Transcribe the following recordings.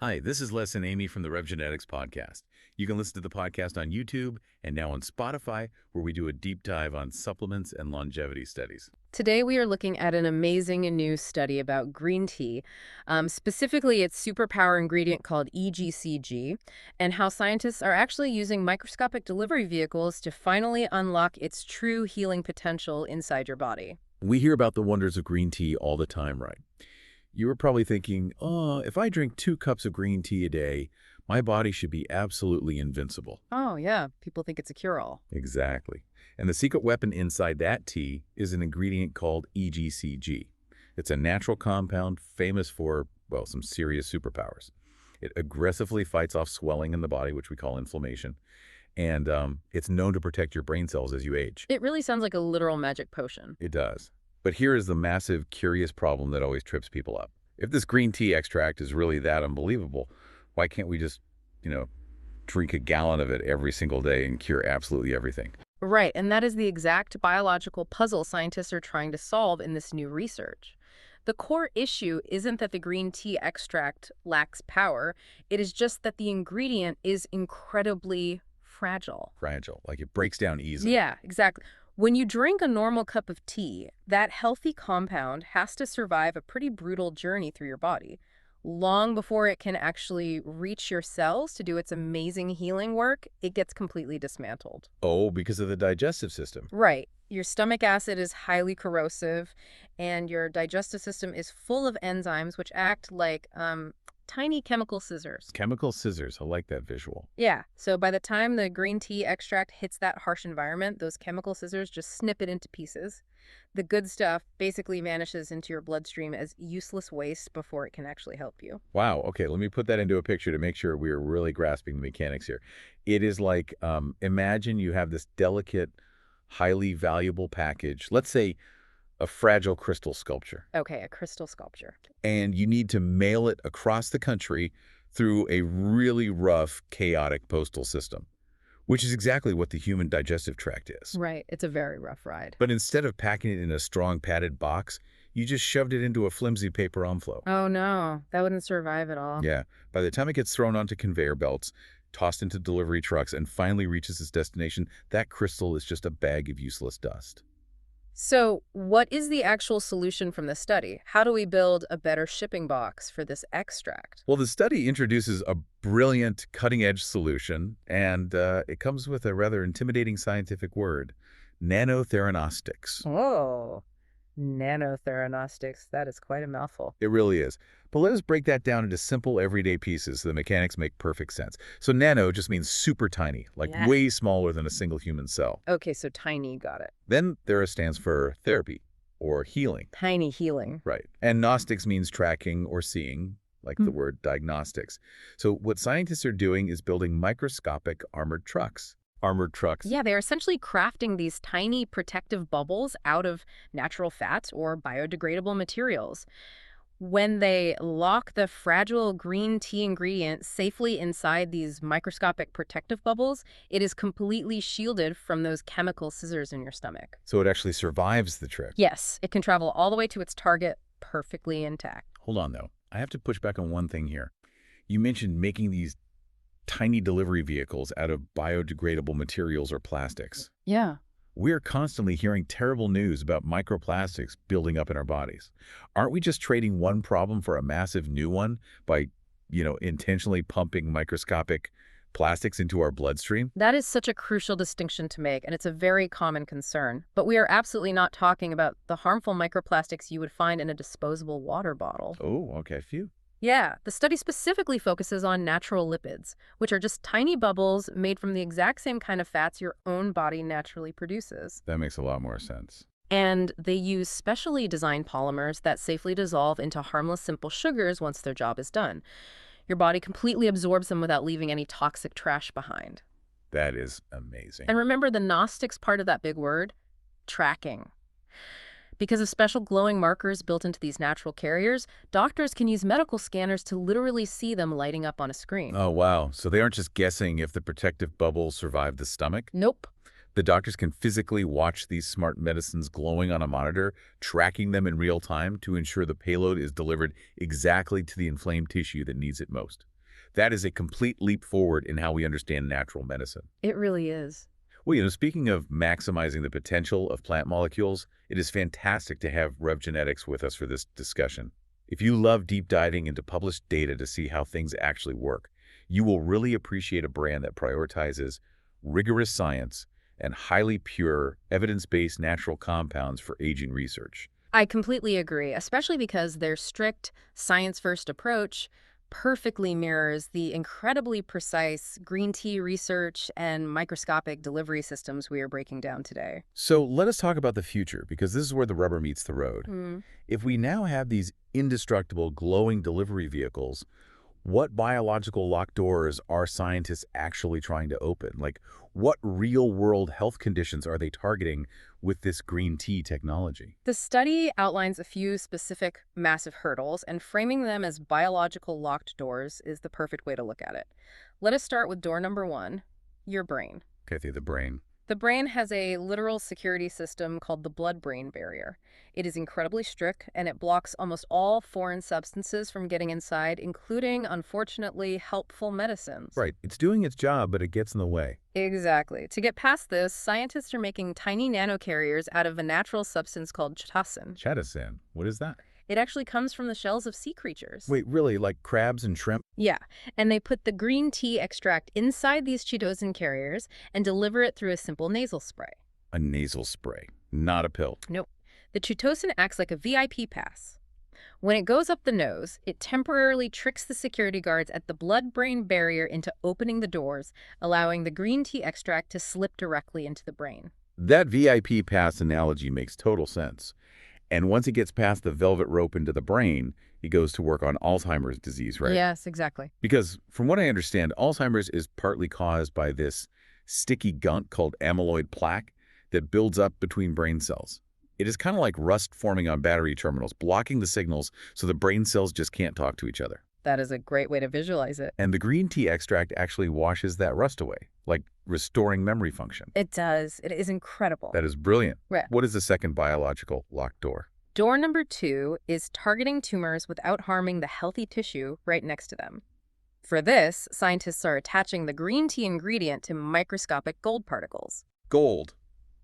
Hi, this is Les and Amy from the RevGenetics podcast. You can listen to the podcast on YouTube and now on Spotify, where we do a deep dive on supplements and longevity studies. Today, we are looking at an amazing new study about green tea, specifically its superpower ingredient called EGCG, and how scientists are actually using microscopic delivery vehicles to finally unlock its true healing potential inside your body. We hear about the wonders of green tea all the time, right? You were probably thinking, oh, if I drink 2 cups of green tea a day, my body should be absolutely invincible. Oh, yeah. People think it's a cure-all. Exactly. And the secret weapon inside that tea is an ingredient called EGCG. It's a natural compound famous for, well, some serious superpowers. It aggressively fights off swelling in the body, which we call inflammation, and it's known to protect your brain cells as you age. It really sounds like a literal magic potion. It does. But here is the massive, curious problem that always trips people up. If this green tea extract is really that unbelievable, why can't we just, drink a gallon of it every single day and cure absolutely everything? Right, and that is the exact biological puzzle scientists are trying to solve in this new research. The core issue isn't that the green tea extract lacks power, it is just that the ingredient is incredibly fragile. Fragile, like it breaks down easily. Yeah, exactly. When you drink a normal cup of tea, that healthy compound has to survive a pretty brutal journey through your body, long before it can actually reach your cells to do its amazing healing work. It gets completely dismantled. Oh, because of the digestive system. Right. Your stomach acid is highly corrosive, and your digestive system is full of enzymes which act like tiny chemical scissors. Chemical scissors, I like that visual. Yeah, so by the time the green tea extract hits that harsh environment, those chemical scissors just snip it into pieces. The good stuff basically vanishes into your bloodstream as useless waste before it can actually help you. Wow, okay, let me put that into a picture to make sure we're really grasping the mechanics here. It is like, imagine you have this delicate, highly valuable package, let's say a fragile crystal sculpture, Okay, a crystal sculpture. and you need to mail it across the country through a really rough, chaotic postal system, which is exactly what the human digestive tract is. Right, it's a very rough ride. But instead of packing it in a strong padded box, you just shoved it into a flimsy paper envelope. Oh no, that wouldn't survive at all. Yeah, by the time it gets thrown onto conveyor belts, tossed into delivery trucks, and finally reaches its destination, that crystal is just a bag of useless dust. So, what is the actual solution from the study? How do we build a better shipping box for this extract? Well, the study introduces a brilliant, cutting-edge solution, and it comes with a rather intimidating scientific word, nanotheranostics. Oh, nanotheranostics. That is quite a mouthful. It really is. But let us break that down into simple, everyday pieces so the mechanics make perfect sense. So nano just means super tiny, like Yeah. way smaller than a single human cell. Okay, so tiny, got it. Then there stands for therapy or healing. Tiny healing. Right. And gnostics means tracking or seeing, like the word diagnostics. So what scientists are doing is building microscopic armored trucks. Armored trucks. Yeah, they're essentially crafting these tiny protective bubbles out of natural fats or biodegradable materials. When they lock the fragile green tea ingredient safely inside these microscopic protective bubbles, it is completely shielded from those chemical scissors in your stomach. So it actually survives the trip. Yes, it can travel all the way to its target perfectly intact. Hold on, though. I have to push back on one thing here. You mentioned making these tiny delivery vehicles out of biodegradable materials or plastics. Yeah. We're constantly hearing terrible news about microplastics building up in our bodies. Aren't we just trading one problem for a massive new one by, intentionally pumping microscopic plastics into our bloodstream? That is such a crucial distinction to make, and it's a very common concern. But we are absolutely not talking about the harmful microplastics you would find in a disposable water bottle. Oh, okay, phew. Yeah, the study specifically focuses on natural lipids, which are just tiny bubbles made from the exact same kind of fats your own body naturally produces. That makes a lot more sense. And they use specially designed polymers that safely dissolve into harmless simple sugars once their job is done. Your body completely absorbs them without leaving any toxic trash behind. That is amazing. And remember the Gnostics part of that big word? Tracking. Because of special glowing markers built into these natural carriers, doctors can use medical scanners to literally see them lighting up on a screen. Oh, wow. So they aren't just guessing if the protective bubbles survive the stomach? Nope. The doctors can physically watch these smart medicines glowing on a monitor, tracking them in real time to ensure the payload is delivered exactly to the inflamed tissue that needs it most. That is a complete leap forward in how we understand natural medicine. It really is. Well, speaking of maximizing the potential of plant molecules, it is fantastic to have RevGenetics with us for this discussion. If you love deep diving into published data to see how things actually work, you will really appreciate a brand that prioritizes rigorous science and highly pure, evidence-based natural compounds for aging research. I completely agree, especially because their strict, science-first approach perfectly mirrors the incredibly precise green tea research and microscopic delivery systems we are breaking down today. So let us talk about the future, because this is where the rubber meets the road. If we now have these indestructible glowing delivery vehicles, what biological locked doors are scientists actually trying to open? Like, what real-world health conditions are they targeting with this green tea technology? The study outlines a few specific massive hurdles, and framing them as biological locked doors is the perfect way to look at it. Let us start with door number 1, your brain. Okay, the brain. The brain has a literal security system called the blood-brain barrier. It is incredibly strict, and it blocks almost all foreign substances from getting inside, including, unfortunately, helpful medicines. Right. It's doing its job, but it gets in the way. Exactly. To get past this, scientists are making tiny nanocarriers out of a natural substance called chitosan. Chitosan. What is that? It actually comes from the shells of sea creatures. Wait, really? Like crabs and shrimp? Yeah, and they put the green tea extract inside these chitosan carriers and deliver it through a simple nasal spray. A nasal spray, not a pill. Nope. The chitosan acts like a VIP pass. When it goes up the nose, it temporarily tricks the security guards at the blood-brain barrier into opening the doors, allowing the green tea extract to slip directly into the brain. That VIP pass analogy makes total sense. And once it gets past the velvet rope into the brain, it goes to work on Alzheimer's disease, right? Yes, exactly. Because from what I understand, Alzheimer's is partly caused by this sticky gunk called amyloid plaque that builds up between brain cells. It is kind of like rust forming on battery terminals, blocking the signals so the brain cells just can't talk to each other. That is a great way to visualize it. And the green tea extract actually washes that rust away, like restoring memory function. It does. It is incredible. That is brilliant. Right. What is the second biological locked door? Door number 2 is targeting tumors without harming the healthy tissue right next to them. For this, scientists are attaching the green tea ingredient to microscopic gold particles. Gold,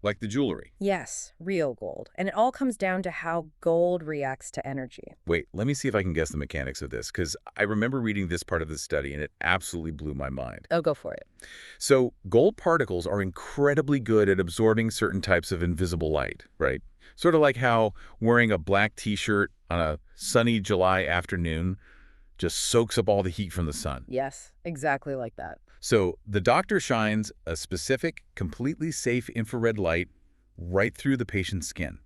like the jewelry. Yes, real gold. And it all comes down to how gold reacts to energy. Wait, let me see if I can guess the mechanics of this, because I remember reading this part of the study and it absolutely blew my mind. Oh, go for it. So gold particles are incredibly good at absorbing certain types of invisible light, right? Sort of like how wearing a black t-shirt on a sunny July afternoon just soaks up all the heat from the sun. Yes, exactly like that. So the doctor shines a specific, completely safe infrared light right through the patient's skin.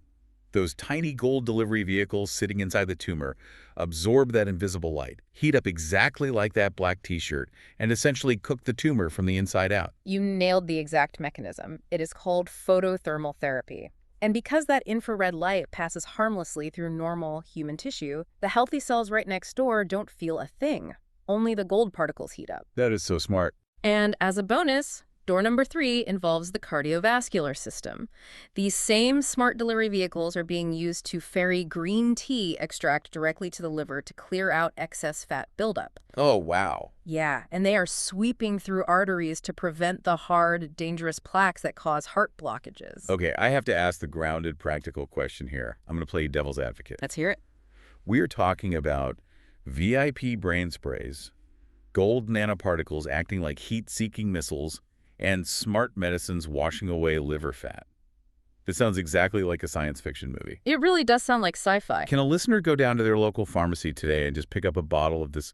Those tiny gold delivery vehicles sitting inside the tumor absorb that invisible light, heat up exactly like that black t-shirt, and essentially cook the tumor from the inside out. You nailed the exact mechanism. It is called photothermal therapy. And because that infrared light passes harmlessly through normal human tissue, the healthy cells right next door don't feel a thing. Only the gold particles heat up. That is so smart. And as a bonus, door number 3 involves the cardiovascular system. These same smart delivery vehicles are being used to ferry green tea extract directly to the liver to clear out excess fat buildup. Oh, wow. Yeah, and they are sweeping through arteries to prevent the hard, dangerous plaques that cause heart blockages. Okay, I have to ask the grounded, practical question here. I'm going to play devil's advocate. Let's hear it. We're talking about VIP brain sprays, gold nanoparticles acting like heat-seeking missiles, and smart medicines washing away liver fat. This sounds exactly like a science fiction movie. It really does sound like sci-fi. Can a listener go down to their local pharmacy today and just pick up a bottle of this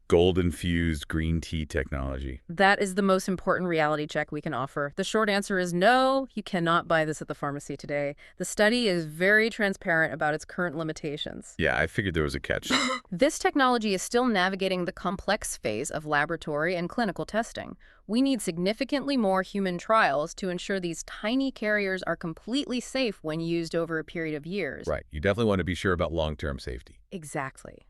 gold-infused green tea technology? That is the most important reality check we can offer. The short answer is no, you cannot buy this at the pharmacy today. The study is very transparent about its current limitations. Yeah, I figured there was a catch. This technology is still navigating the complex phase of laboratory and clinical testing. We need significantly more human trials to ensure these tiny carriers are completely safe when used over a period of years. Right. You definitely want to be sure about long-term safety. Exactly.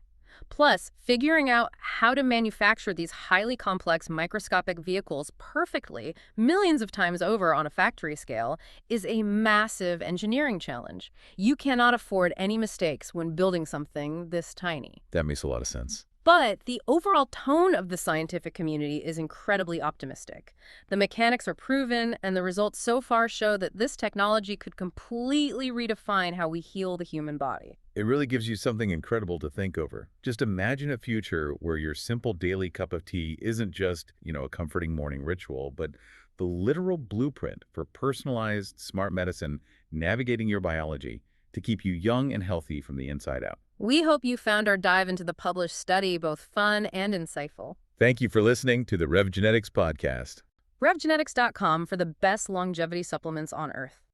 Plus, figuring out how to manufacture these highly complex microscopic vehicles perfectly, millions of times over on a factory scale, is a massive engineering challenge. You cannot afford any mistakes when building something this tiny. That makes a lot of sense. But the overall tone of the scientific community is incredibly optimistic. The mechanics are proven, and the results so far show that this technology could completely redefine how we heal the human body. It really gives you something incredible to think over. Just imagine a future where your simple daily cup of tea isn't just, a comforting morning ritual, but the literal blueprint for personalized smart medicine navigating your biology to keep you young and healthy from the inside out. We hope you found our dive into the published study both fun and insightful. Thank you for listening to the RevGenetics podcast. RevGenetics.com for the best longevity supplements on Earth.